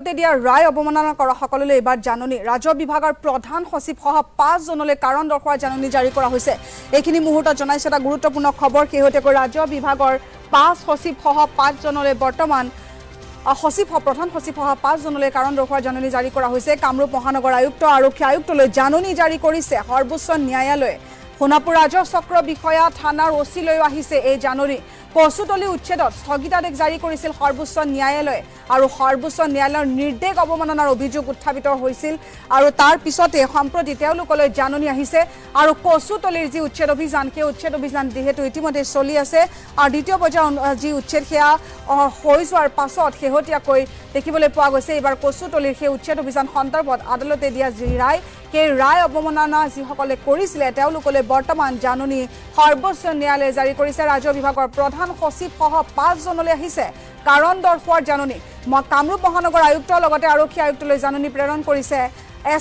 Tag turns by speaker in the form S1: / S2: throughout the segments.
S1: দিয়া ৰায় অৱমাননা কৰা সকললৈ এবাৰ জাননী ৰাজহ বিভাগৰ প্ৰধান সচিব সহ 5 জনলৈ কাৰণ দৰ্শোৱাৰ জাননী জাৰি কৰা হৈছে। এইখিনি মুহূৰ্তত জনাইছে এটা গুৰুত্বপূৰ্ণ খবৰ। শেহতীয়াকৈ ৰাজহ বিভাগৰ 5 সচিব সহ 5 জনলৈ বৰ্তমান প্ৰধান সচিব সহ 5 জনলৈ কাৰণ দৰ্শোৱাৰ জাননী জাৰি কৰা হৈছে। কামৰূপ মহানগৰ আয়ুক্ত আৰক্ষী আয়ুক্তলৈ জাননী জাৰি কৰিছে সৰ্বোচ্চ ন্যায়ালয়ে। সোণাপুৰ ৰাজহ চক্ৰ বিষয়া থানাৰ ওচিলৈ আহিছে এই জাননী। কচুতলি উচ্ছেদত স্থগিতাদেশ জাৰি কৰিছিল সৰ্বোচ্চ ন্যায়ালয়ে আৰু সৰ্বোচ্চ ন্যায়ালয়ৰ নিৰ্দেশ অৱমাননাৰ অভিযোগ উত্থাপিত হৈছিল আৰু তাৰ পিছতে সম্প্ৰতি তেওঁলোকলৈ জাননী আহিছে আৰু কচুতলিৰ যি উচ্ছেদ অভিযান সেই উচ্ছেদ অভিযান যিহেতু ইতিমধ্যে চলি আছে আৰু দ্বিতীয় পৰ্যায়ৰ যি উচ্ছেদ সেয়া হৈ যোৱাৰ পাছত শেহতীয়াকৈ দেখিবলৈ পোৱা গৈছে এইবাৰ কচুতলিৰ সেই উচ্ছেদ অভিযান সন্দৰ্ভত আদালতে দিয়া যি ৰায় সেই ৰায় অৱমাননা যিসকলে কৰিছিলে তেওঁলোকলৈ বৰ্তমান জাননী সৰ্বোচ্চ ন্যায়ালয়ে জাৰি কৰিছে। ৰাজহ বিভাগৰ প্ৰধান সচিব সহ 5 জনলৈ আহিছে কাৰণ দৰ্শোৱাৰ জাননী। কামৰূপ মহানগৰ আয়ুক্তৰ লগতে আৰক্ষী আয়ুক্তলৈ জাননী প্ৰেৰণ কৰিছে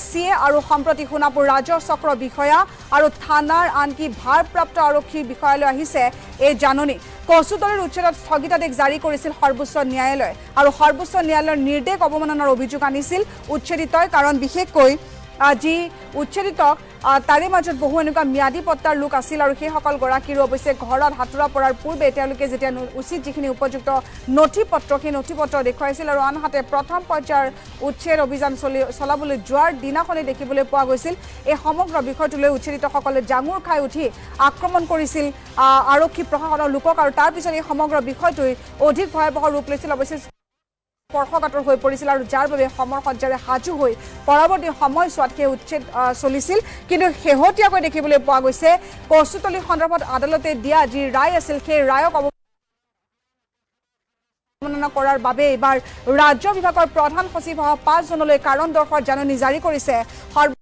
S1: SCA আৰু সম্প্ৰতি সোণাপুৰ ৰাজহ চক্ৰ বিষয়া আৰু থানাৰ আনকি ভাৰপ্ৰাপ্ত আৰক্ষী বিষয়ালৈ আহিছে এই জাননী। কচুতলিৰ উচ্ছেদত স্থগিতাদেশ জাৰি কৰিছিল সৰ্বোচ্চ ন্যায়ালয়ে আৰু সৰ্বোচ্চ ন্যায়ালয়ৰ নিৰ্দেশ অৱমাননাৰ অভিযোগ আনিছিল উচ্ছেদিতই। কাৰণ বিশেষকৈ যি উচ্ছেদিতক তাৰে মাজত বহু এনেকুৱা ম্যাদী পট্টাৰ লোক আছিল আৰু সেইসকল গৰাকীৰো অৱশ্যে ঘৰত হাতোৰা পৰাৰ পূৰ্বে তেওঁলোকে যেতিয়া উচিত যিখিনি উপযুক্ত নথিপত্ৰ সেই নথিপত্ৰ দেখুৱাইছিল আৰু আনহাতে প্ৰথম পৰ্যায়ৰ উচ্ছেদ অভিযান চলাবলৈ যোৱাৰ দিনাখনেই দেখিবলৈ পোৱা গৈছিল এই সমগ্ৰ বিষয়টোলৈ উচ্ছেদিতসকলে জাঙুৰ খাই উঠি আক্ৰমণ কৰিছিল আৰক্ষী প্ৰশাসনৰ লোকক আৰু তাৰপিছত এই সমগ্ৰ বিষয়টোৱে অধিক ভয়াৱহ ৰূপ লৈছিল। অৱশ্যে স্পৰ্শকাতৰ হৈ পৰিছিল আৰু যাৰ বাবে সমৰ সজ্জাৰে সাজু হৈ পৰৱৰ্তী সময়ছোৱাত সেই উচ্ছেদ চলিছিল। কিন্তু শেহতীয়াকৈ দেখিবলৈ পোৱা গৈছে কচুতলি সন্দৰ্ভত আদালতে দিয়া যি ৰায় আছিল সেই ৰায়ক অৱমাননা কৰাৰ বাবে এইবাৰ ৰাজ্য বিভাগৰ প্ৰধান সচিব সহ 5 জনলৈ কাৰণ দৰ্শোৱাৰ জাননী জাৰি কৰিছে সৰ্বোচ্চ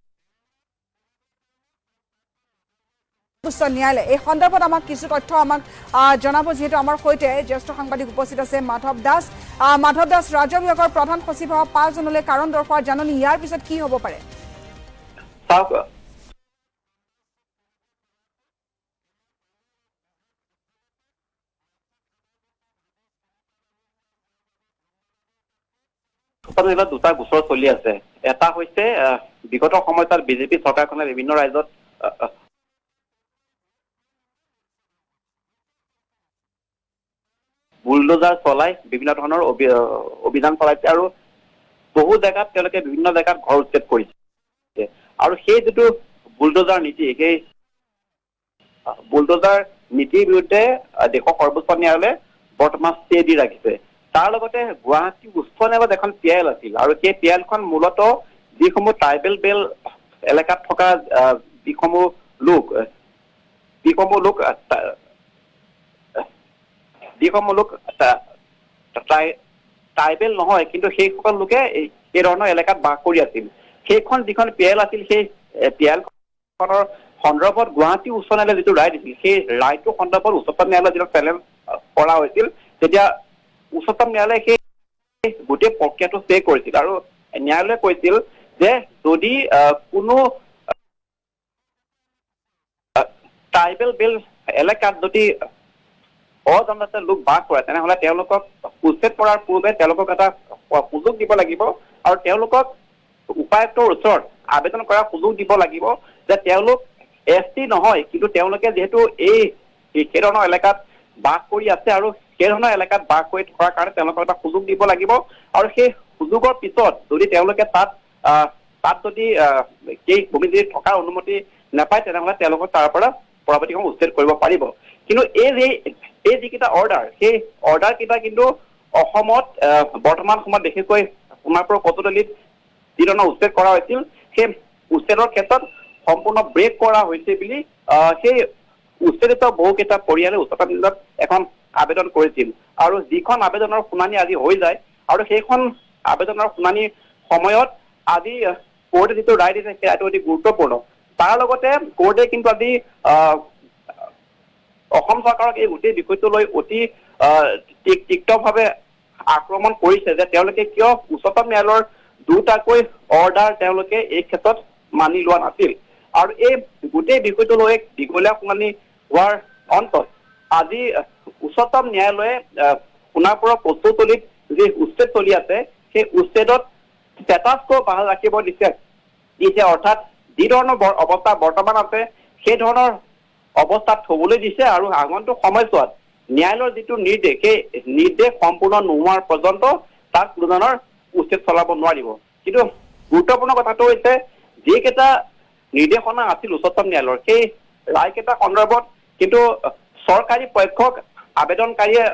S1: ন্যায়ালয়ে। এই সন্দৰ্ভত আমাক কিছু তথ্য জনাব যিহেতু আমাৰ সৈতে জ্যেষ্ঠ সাংবাদিক উপস্থিত আছে মাধৱ দাস। ৰাজ্য বিভাগৰ প্ৰধান সচিব সহ 5 জনলৈ কাৰণ দৰ্শোৱাৰ জাননী ইয়াৰ পিছত কি হ'ব পাৰে?
S2: দুটা গোচৰ চলি আছে। এটা হৈছে বিগত সময়ত বিজেপি চৰকাৰখনে বিভিন্ন ৰাজ্যত বুলডোজাৰ চলাই বিভিন্ন ধৰণৰ অভিযান চলাইছে আৰু বহু জেগাত তেওঁলোকে বিভিন্ন জেগাত ঘৰ উচ্ছেদ কৰিছে আৰু সেই যিটো বুলডোজাৰ নীতি সেই বুলডোজাৰ নীতিৰ বিৰুদ্ধে দেশৰ সৰ্বোচ্চ ন্যায়ালয়ে বৰ্তমান ষ্টে দি ৰাখিছে। তাৰ লগতে গুৱাহাটী উচ্চ ন্যায়ালয়ত এখন PIL আছিল আৰু সেই PILখন মূলতঃ যিসমূহ ট্ৰাইবেল বেল এলেকাত থকা যিসমূহ লোক ট্ৰাইবেল নহয় কিন্তু সেইসকল লোকে এই ধৰণৰ এলেকাত বাস কৰি আছিল। সেইখন যিখন PIL আছিল সেই PILখনৰ সন্দৰ্ভত গুৱাহাটী উচ্চ ন্যায়ালয়ে যিটো ৰায় দিছিল সেই ৰায়টো সন্দৰ্ভত উচ্চতম ন্যায়ালয়ত যেতিয়া চেলেঞ্জ কৰা হৈছিল তেতিয়া উচ্চতম ন্যায়ালয়ে সেই গোটেই প্ৰক্ৰিয়াটো ষ্টে কৰিছিল আৰু ন্যায়ালয়ে কৈছিল যে যদি কোনো ট্ৰাইবেল বেল এলেকাত যদি অজনজাতীয় লোক বাস কৰে তেনেহলে তেওঁলোকক উচ্ছেদ কৰাৰ পূৰ্বে তেওঁলোকক এটা সুযোগ দিব লাগিব আৰু তেওঁলোকক উপায়ুক্তৰ ওচৰত আবেদন কৰাৰ সুযোগ দিব লাগিব যে তেওঁলোক ST নহয় কিন্তু তেওঁলোকে যিহেতু এই ধৰণৰ এলেকাত বাস কৰি আছে আৰু সেই ধৰণৰ এলেকাত বাস কৰি থকাৰ কাৰণে তেওঁলোকক এটা সুযোগ দিব লাগিব আৰু সেই সুযোগৰ পিছত যদি তেওঁলোকে তাত যদি সেই ভূমি যদি থকাৰ অনুমতি নাপায় তেনেহলে তেওঁলোকক তাৰ পৰা পৰৱৰ্তী সময়ত উচ্ছেদ কৰিব পাৰিব। কিন্তু এই যিকেইটা অৰ্ডাৰ সেই অৰ্ডাৰ কেইটা কিন্তু অসমত বৰ্তমান সময়ত বিশেষকৈ সোণাপুৰ কচুতলিত যি ধৰণৰ উচ্ছেদ কৰা হৈছিল সেই উচ্ছেদৰ ক্ষেত্ৰত সম্পূৰ্ণ ব্ৰেক কৰা হৈছে বুলি সেই উচ্ছেদিত বহুকেইটা পৰিয়ালে উচ্চতম ন্যায়ালয়ত এখন আবেদন কৰিছিল আৰু যিখন আবেদনৰ শুনানি আজি হৈ যায় আৰু সেইখন আবেদনৰ শুনানিৰ সময়ত আজি কোৰ্টে যিটো ৰায় দিছে সেই ৰায়টো অতি গুৰুত্বপূৰ্ণ। তাৰ লগতে কোৰ্টে কিন্তু আজি অসম চৰকাৰক এই গোটেই বিষয়টো লৈ অতি তিক্তভাৱে আক্ৰমণ কৰিছে যে তেওঁলোকে কিয় উচ্চতম ন্যায়ালয়ৰ দুটাকৈ অৰ্ডাৰ তেওঁলোকে এই ক্ষেত্ৰত মানি লোৱা নাছিল আৰু এই গোটেই বিষয়টো লৈ দীঘলীয়া শুনানি হোৱাৰ অন্তত আজি উচ্চতম ন্যায়ালয়ে সোণাপুৰৰ কচুতলিত যি উচ্ছেদ চলি আছে সেই উচ্ছেদত ষ্টেটাছ কো বাহাল ৰাখিব দিছে অৰ্থাৎ যি ধৰণৰ অৱস্থা বৰ্তমান আছে সেই ধৰণৰ অৱস্থাত থবলৈ দিছে আৰু আগন্তুক সময়ছোৱাত ন্যায়ালয়ৰ যিটো নিৰ্দেশ সেই নিৰ্দেশ সম্পূৰ্ণ নোহোৱাৰ পৰ্যন্ত তাক কোনো ধৰণৰ উচ্ছেদ চলাব নোৱাৰিব। কিন্তু গুৰুত্বপূৰ্ণ কথাটো হৈছে যিকেইটা নিৰ্দেশনা আছিল উচ্চতম ন্যায়ালয়ৰ সেই ৰায়কেইটা সন্দৰ্ভত কিন্তু চৰকাৰী পক্ষক আবেদনকাৰীয়ে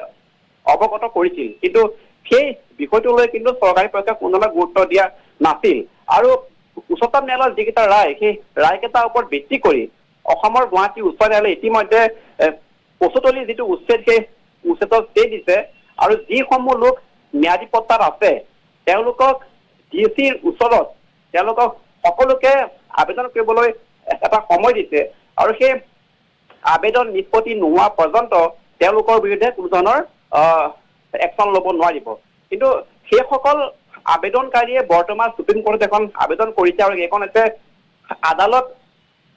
S2: অৱগত কৰিছিল, কিন্তু সেই বিষয়টোলৈ কিন্তু চৰকাৰী পক্ষই কোনো গুৰুত্ব দিয়া নাছিল। আৰু উচ্চতম ন্যায়ালয়ৰ যিকেইটা ৰায় সেই ৰায়কেইটাৰ ওপৰত ভিত্তি কৰি অসমৰ গুৱাহাটী উচ্চ ন্যায়ালয়ে ইতিমধ্যে 75 যিটো উচ্ছেদ সেই উচ্ছেদৰ ষ্টে দিছে আৰু যিসমূহ লোক ম্যাদী পট্টাত আছে তেওঁলোকক ডিচিৰ ওচৰত তেওঁলোকক সকলোকে আবেদন কৰিবলৈ এটা সময় দিছে আৰু সেই আবেদন নিষ্পত্তি নোহোৱা পৰ্যন্ত তেওঁলোকৰ বিৰুদ্ধে কোনো ধৰণৰ একশ্যন ল'ব নোৱাৰিব। কিন্তু সেইসকল আবেদনকাৰীয়ে বৰ্তমান সুপ্ৰিম কোৰ্টত এখন আবেদন কৰিছে আৰু এইখন হৈছে আদালত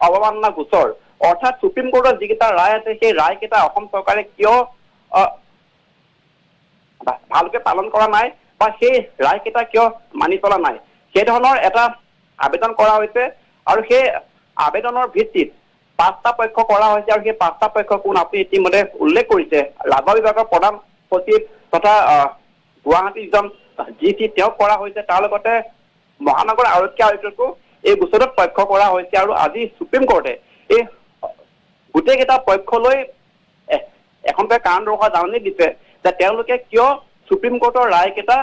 S2: অৱমাননা গোচৰ, অৰ্থাৎ সুপ্ৰিম কোৰ্টৰ যিকেইটা ৰায় আছে সেই ৰায়কেইটা অসম চৰকাৰে কিয় ভালকে পালন কৰা নাই বা সেই ৰায়কেইটা কিয় মানি চলা নাই সেই ধৰণৰ এটা আবেদন কৰা হৈছে আৰু সেই আবেদনৰ ভিত্তিত 5টা পক্ষ কৰা হৈছে আৰু সেই 5টা পক্ষ কোন আপুনি ইতিমধ্যে উল্লেখ কৰিছে ৰাজহ বিভাগৰ প্ৰধান সচিব তথা গুৱাহাটী যিজন GC তেওঁক কৰা হৈছে, তাৰ লগতে মহানগৰ আৰক্ষী আয়ুক্তকো এই গোচৰত পক্ষ কৰা হৈছে আৰু আজি সুপ্ৰিম কোৰ্টে এই গোটেইকেইটা পক্ষলৈ এখনকৈ কাৰণ দৰ্শোৱা জাননী দিছে যে তেওঁলোকে কিয় সুপ্ৰিম কোৰ্টৰ ৰায়কেইটা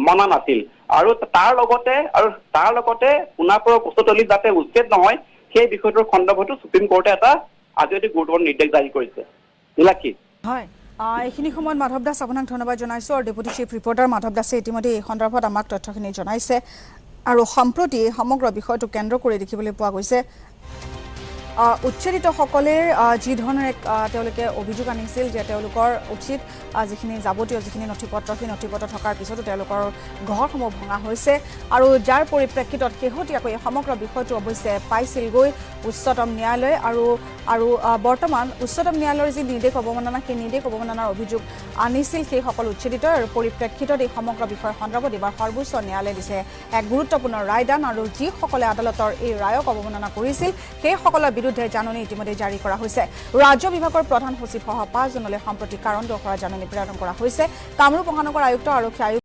S2: মনা নাছিল আৰু তাৰ লগতে সোণাপুৰৰ কোচতলি যাতে উচ্ছেদ নহয় সেই বিষয়টোৰ সন্দৰ্ভতো সুপ্ৰিম কোৰ্টে এটা আজি অতি গুৰুত্বপূৰ্ণ নিৰ্দেশ জাৰি কৰিছে। নীলাক্ষী।
S1: হয়, এইখিনি সময়ত মাধৱ দাস আপোনাক ধন্যবাদ জনাইছোঁ আৰু ডেপুটি চিফ ৰিপৰ্টাৰ মাধৱ দাসে ইতিমধ্যে এই সন্দৰ্ভত আমাক তথ্যখিনি জনাইছে আৰু সম্প্ৰতি সমগ্ৰ বিষয়টো কেন্দ্ৰ কৰি দেখিবলৈ পোৱা গৈছে উচ্ছেদিতসকলে যি ধৰণে তেওঁলোকে অভিযোগ আনিছিল যে তেওঁলোকৰ উচিত যিখিনি যাৱতীয় যিখিনি নথিপত্ৰ সেই নথিপত্ৰ থকাৰ পিছতো তেওঁলোকৰ ঘৰসমূহ ভঙা হৈছে আৰু যাৰ পৰিপ্ৰেক্ষিতত শেহতীয়াকৈ সমগ্ৰ বিষয়টো অৱশ্যে পাইছিলগৈ উচ্চতম ন্যায়ালয়ে আৰু বৰ্তমান উচ্চতম ন্যায়ালয়ৰ যি নিৰ্দেশ অৱমাননা সেই নিৰ্দেশ অৱমাননাৰ অভিযোগ আনিছিল সেইসকল উচ্ছেদিত আৰু পৰিপ্ৰেক্ষিতত এই সমগ্ৰ বিষয় সন্দৰ্ভত এইবাৰ সৰ্বোচ্চ ন্যায়ালয়ে দিছে এক গুৰুত্বপূৰ্ণ ৰায়দান আৰু যিসকলে আদালতৰ এই ৰায়ক অৱমাননা কৰিছিল সেইসকলৰ বিৰুদ্ধে জাননী ইতিমধ্যে জাৰি কৰা হৈছে। ৰাজ্য বিভাগৰ প্ৰধান সচিব সহ 5 জনলৈ সম্প্ৰতি কাৰণ দৰ্শোৱাৰ জাননী প্ৰেৰণ কৰা হৈছে। কামৰূপ মহানগৰ আয়ুক্ত আৰক্ষী আয়ুক্ত